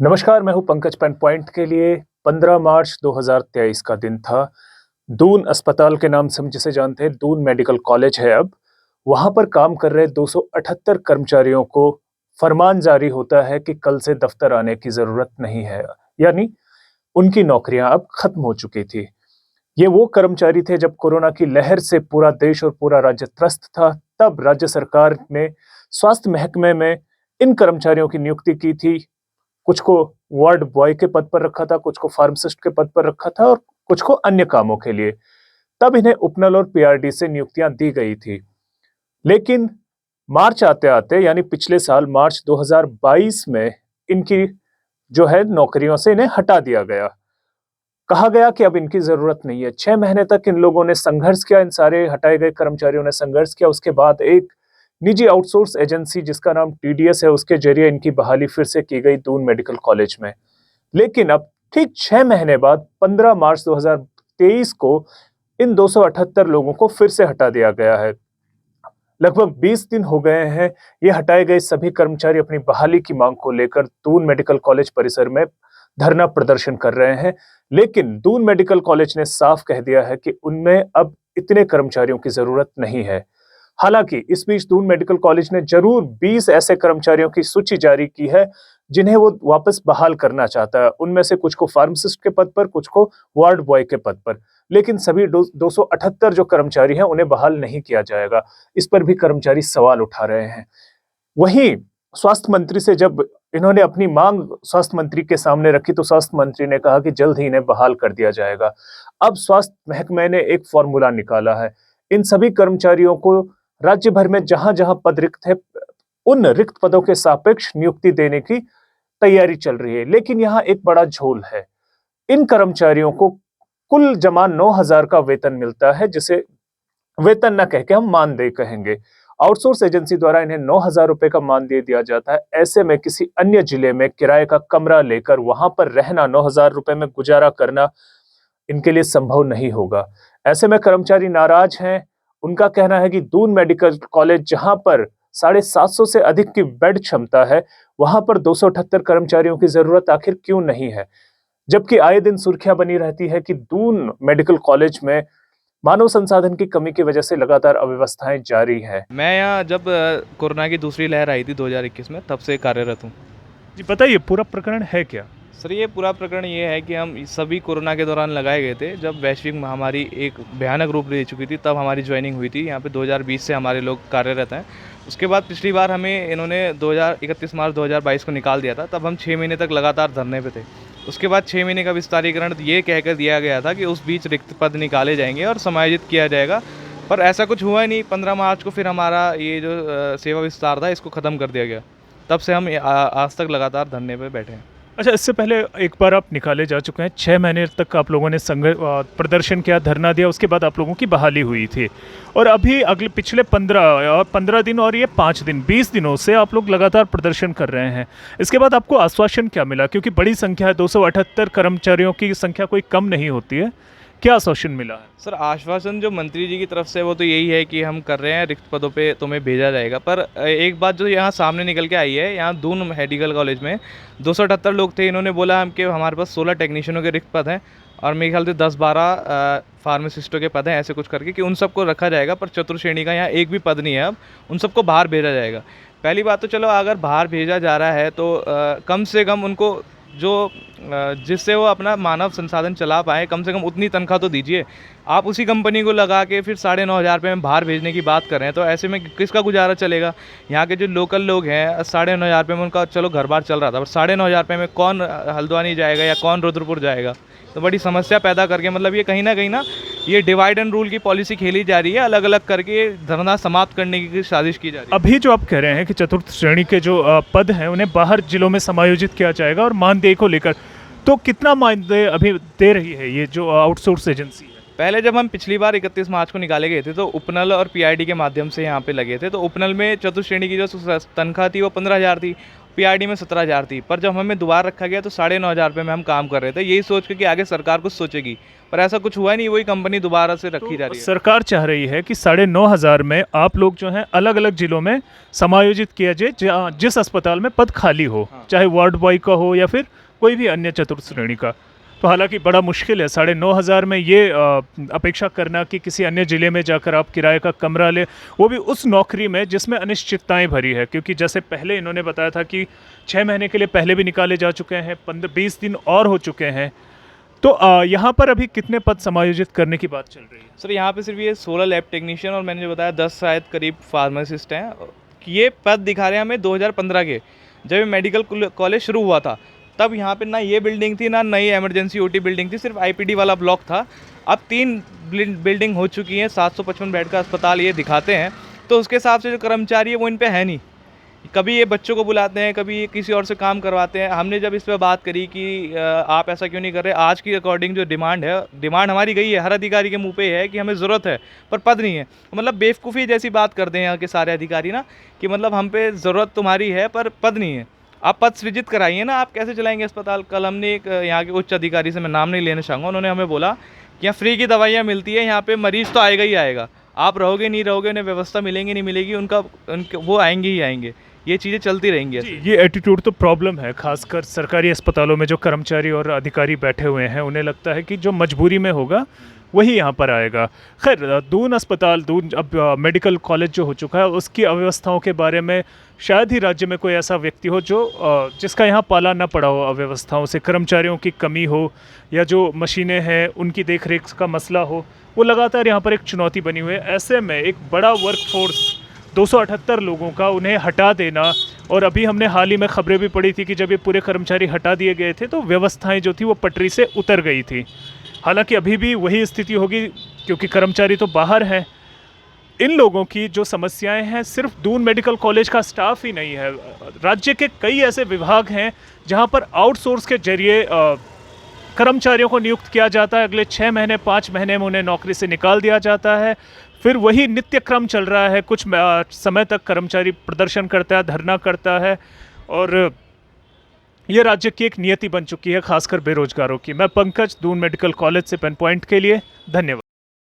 नमस्कार, मैं हूं पंकज। पेन पॉइंट के लिए 15 मार्च 2023 का दिन था। दून अस्पताल के नाम से हम जिसे जानते हैं, दून मेडिकल कॉलेज है अब। वहां पर काम कर रहे 278 कर्मचारियों को फरमान जारी होता है कि कल से दफ्तर आने की जरूरत नहीं है। यानी उनकी नौकरियां अब खत्म हो चुकी थी। ये वो कर्मचारी थे जब कोरोना की लहर से पूरा देश और पूरा राज्य त्रस्त था। तब राज्य सरकार ने स्वास्थ्य महकमे में इन कर्मचारियों की नियुक्ति की थी। कुछ को वार्ड बॉय के पद पर रखा था, कुछ को फार्मासिस्ट के पद पर रखा था और कुछ को अन्य कामों के लिए। तब इन्हें उपनल और पीआरडी से नियुक्तियां दी गई थी। लेकिन मार्च आते आते यानी पिछले साल मार्च 2022 में इनकी जो है नौकरियों से इन्हें हटा दिया गया। कहा गया कि अब इनकी जरूरत नहीं है। 6 महीने तक इन लोगों ने संघर्ष किया, इन सारे हटाए गए कर्मचारियों ने संघर्ष किया। उसके बाद एक निजी आउटसोर्स एजेंसी जिसका नाम टीडीएस है, उसके जरिए इनकी बहाली फिर से की गई दून मेडिकल कॉलेज में। लेकिन अब ठीक 6 महीने बाद 15 मार्च 2023 को इन 278 लोगों को फिर से हटा दिया गया है। लगभग 20 दिन हो गए हैं। ये हटाए गए सभी कर्मचारी अपनी बहाली की मांग को लेकर दून मेडिकल कॉलेज परिसर में धरना प्रदर्शन कर रहे हैं। लेकिन दून मेडिकल कॉलेज ने साफ कह दिया है कि उनमें अब इतने कर्मचारियों की जरूरत नहीं है। हालांकि इस बीच दून मेडिकल कॉलेज ने जरूर 20 ऐसे कर्मचारियों की सूची जारी की है जिन्हें वो वापस बहाल करना चाहता है। उनमें से कुछ को फार्मासिस्ट के पद पर, कुछ को वार्ड बॉय के पद पर। लेकिन सभी 278 जो कर्मचारी हैं उन्हें बहाल नहीं किया जाएगा। इस पर भी कर्मचारी सवाल उठा रहे हैं। वहीं स्वास्थ्य मंत्री से जब इन्होंने अपनी मांग स्वास्थ्य मंत्री के सामने रखी तो स्वास्थ्य मंत्री ने कहा कि जल्द ही इन्हें बहाल कर दिया जाएगा। अब स्वास्थ्य महकमे ने एक फॉर्मूला निकाला है। इन सभी कर्मचारियों को राज्य भर में जहां जहां पद रिक्त है, उन रिक्त पदों के सापेक्ष नियुक्ति देने की तैयारी चल रही है। लेकिन यहाँ एक बड़ा झोल है। इन कर्मचारियों को कुल जमा 9,000 का वेतन मिलता है, जिसे वेतन न कह के हम मानदेय कहेंगे। आउटसोर्स एजेंसी द्वारा इन्हें 9,000 रुपए का मानदेय दिया जाता है। ऐसे में किसी अन्य जिले में किराए का कमरा लेकर वहां पर रहना, 9,000 रुपए में गुजारा करना इनके लिए संभव नहीं होगा। ऐसे में कर्मचारी नाराज हैं। उनका कहना है कि दून मेडिकल कॉलेज जहां पर 750 से अधिक की बेड क्षमता है, वहां पर 278 कर्मचारियों की जरूरत आखिर क्यों नहीं है। जबकि आए दिन सुर्खियां बनी रहती है कि दून मेडिकल कॉलेज में मानव संसाधन की कमी की वजह से लगातार अव्यवस्थाएं जारी हैं। मैं यहाँ जब कोरोना की दूसरी लहर आई थी 2021 में, तब से कार्यरत हूँ। जी बताइए, पूरा प्रकरण है क्या? सर, ये पूरा प्रकरण ये है कि हम सभी कोरोना के दौरान लगाए गए थे। जब वैश्विक महामारी एक भयानक रूप ले चुकी थी, तब हमारी ज्वाइनिंग हुई थी। यहाँ पे 2020 से हमारे लोग कार्यरत हैं। उसके बाद पिछली बार हमें इन्होंने 31 मार्च 2022 को निकाल दिया था। तब हम 6 महीने तक लगातार धरने पे थे। उसके बाद 6 महीने का विस्तारीकरण ये कहकर दिया गया था कि उस बीच रिक्त पद निकाले जाएंगे और समायोजित किया जाएगा, पर ऐसा कुछ हुआ ही नहीं। 15 मार्च को फिर हमारा ये जो सेवा विस्तार था, इसको ख़त्म कर दिया गया। तब से हम आज तक लगातार धरने पे बैठे हैं। अच्छा, इससे पहले एक बार आप निकाले जा चुके हैं। 6 महीने तक आप लोगों ने प्रदर्शन किया, धरना दिया, उसके बाद आप लोगों की बहाली हुई थी। और अभी अगले पिछले 15 दिन और ये 5 दिन, 20 दिनों से आप लोग लगातार प्रदर्शन कर रहे हैं। इसके बाद आपको आश्वासन क्या मिला? क्योंकि बड़ी संख्या है, 278 कर्मचारियों की संख्या कोई कम नहीं होती है। क्या आश्वासन मिला है? सर, आश्वासन जो मंत्री जी की तरफ से वो तो यही है कि हम कर रहे हैं, रिक्त पदों पे तुम्हें भेजा जाएगा। पर एक बात जो यहाँ सामने निकल के आई है, यहाँ दून मेडिकल कॉलेज में 278 लोग थे। इन्होंने बोला हम कि हमारे पास 16 टेक्नीशियनों के रिक्त पद हैं और मेरे ख्याल से 10-12 फार्मासिस्टों के पद हैं, ऐसे कुछ करके, कि उन सबको रखा जाएगा। पर चतुर्श्रेणी का यहाँ एक भी पद नहीं है। अब उन सबको बाहर भेजा जाएगा। पहली बात तो चलो, अगर बाहर भेजा जा रहा है तो कम से कम उनको जो जिससे वो अपना मानव संसाधन चला पाए, कम से कम उतनी तनख्वाह तो दीजिए। आप उसी कंपनी को लगा के फिर 9,500 रुपये में बाहर भेजने की बात कर रहे हैं, तो ऐसे में किसका गुजारा चलेगा? यहाँ के जो लोकल लोग हैं, 9,500 रुपये में उनका चलो घर बार चल रहा था, पर 9,500 रुपये में कौन हल्द्वानी जाएगा या कौन रुद्रपुर जाएगा? तो बड़ी समस्या पैदा करके, मतलब ये कहीं ना ये डिवाइड एंड रूल की पॉलिसी खेली जा रही है। अलग अलग करके धरना समाप्त करने की साजिश की जा रही है। अभी जो आप कह रहे हैं कि चतुर्थ श्रेणी के जो पद हैं उन्हें बाहर जिलों में समायोजित किया जाएगा और मानदेय को लेकर, तो कितना मानदेय अभी दे रही है ये जो आउटसोर्स एजेंसी है? पहले जब हम पिछली बार 31 मार्च को निकाले गए थे तो उपनल और पीआईडी के माध्यम से यहाँ पे लगे थे। तो उपनल में चतुर्थ श्रेणी की जो तनख्वाह थी वो 15,000 थी। पीआरडी में 17,000 थी, पर जब हमें दोबारा रखा गया तो 9,500 रुपये में हम काम कर रहे थे, यही सोच के कि आगे सरकार कुछ सोचेगी, पर ऐसा कुछ हुआ नहीं। वही कंपनी दोबारा से रखी जा रही है। सरकार चाह रही है कि 9,500 में आप लोग जो हैं अलग अलग जिलों में समायोजित किया जाए, जिस अस्पताल में पद खाली हो, चाहे वार्ड बॉय का हो या फिर कोई भी अन्य चतुर्थ श्रेणी का। तो हालांकि बड़ा मुश्किल है 9,500 में ये अपेक्षा करना कि किसी अन्य ज़िले में जाकर आप किराए का कमरा ले, वो भी उस नौकरी में जिसमें अनिश्चितताएं भरी है। क्योंकि जैसे पहले इन्होंने बताया था कि 6 महीने के लिए पहले भी निकाले जा चुके हैं, 15-20 दिन और हो चुके हैं। तो यहाँ पर अभी कितने पद समायोजित करने की बात चल रही है? सर यहाँ पे सिर्फ ये 16 लैब टेक्नीशियन और मैंने जो बताया 10 शायद करीब फार्मासिस्ट हैं। ये पद दिखा रहे हैं हमें 2015 के, जब ये मेडिकल कॉलेज शुरू हुआ था, तब यहाँ पे ना ये बिल्डिंग थी, ना नई इमरजेंसी ओटी बिल्डिंग थी, सिर्फ आईपीडी वाला ब्लॉक था। अब 3 बिल्डिंग हो चुकी हैं, 755 बेड का अस्पताल ये दिखाते हैं। तो उसके हिसाब से जो कर्मचारी है वो इन पे है नहीं। कभी ये बच्चों को बुलाते हैं, कभी ये किसी और से काम करवाते हैं। हमने जब इस पर बात करी कि आप ऐसा क्यों नहीं कर रहे, आज की अकॉर्डिंग जो डिमांड है, डिमांड हमारी गई है, हर अधिकारी के मुंह पे है कि हमें ज़रूरत है पर पद नहीं है। मतलब बेवकूफ़ी जैसी बात करते हैं यहाँ के सारे अधिकारी ना, कि मतलब हम पे ज़रूरत तुम्हारी है पर पद नहीं है, आप पद सृजित कराइए ना, आप कैसे चलाएंगे अस्पताल। कल हमने एक यहाँ के उच्च अधिकारी से, मैं नाम नहीं लेना चाहूँगा, उन्होंने हमें बोला कि यहाँ फ्री की दवाइयाँ मिलती है, यहाँ पे मरीज़ तो आएगा ही आएगा, आप रहोगे नहीं रहोगे, उन्हें व्यवस्था मिलेंगी नहीं मिलेगी, उनके वो आएंगे ही आएंगे, ये चीज़ें चलती रहेंगी ऐसे। ये एटीट्यूड तो प्रॉब्लम है, खासकर सरकारी अस्पतालों में जो कर्मचारी और अधिकारी बैठे हुए हैं, उन्हें लगता है कि जो मजबूरी में होगा वही यहाँ पर आएगा। खैर, दून अस्पताल, दून अब मेडिकल कॉलेज जो हो चुका है, उसकी अव्यवस्थाओं के बारे में शायद ही राज्य में कोई ऐसा व्यक्ति हो जो जिसका यहाँ पाला ना पड़ा हो अव्यवस्थाओं से, कर्मचारियों की कमी हो या जो मशीनें हैं उनकी देखरेख का मसला हो, वो लगातार यहाँ पर एक चुनौती बनी हुई है। ऐसे में एक बड़ा वर्कफोर्स 278 लोगों का उन्हें हटा देना, और अभी हमने हाल ही में खबरें भी पड़ी थी कि जब ये पूरे कर्मचारी हटा दिए गए थे तो व्यवस्थाएं जो थी वो पटरी से उतर गई थी। हालांकि अभी भी वही स्थिति होगी क्योंकि कर्मचारी तो बाहर हैं। इन लोगों की जो समस्याएं हैं, सिर्फ दून मेडिकल कॉलेज का स्टाफ ही नहीं है, राज्य के कई ऐसे विभाग हैं जहां पर आउटसोर्स के जरिए कर्मचारियों को नियुक्त किया जाता है। अगले 6 महीने 5 महीने में उन्हें नौकरी से निकाल दिया जाता है, फिर वही नित्य क्रम चल रहा है। कुछ समय तक कर्मचारी प्रदर्शन करता है, धरना करता है, और ये राज्य की एक नियति बन चुकी है, खासकर बेरोजगारों की। मैं पंकज, दून मेडिकल कॉलेज से पेन पॉइंट के लिए, धन्यवाद।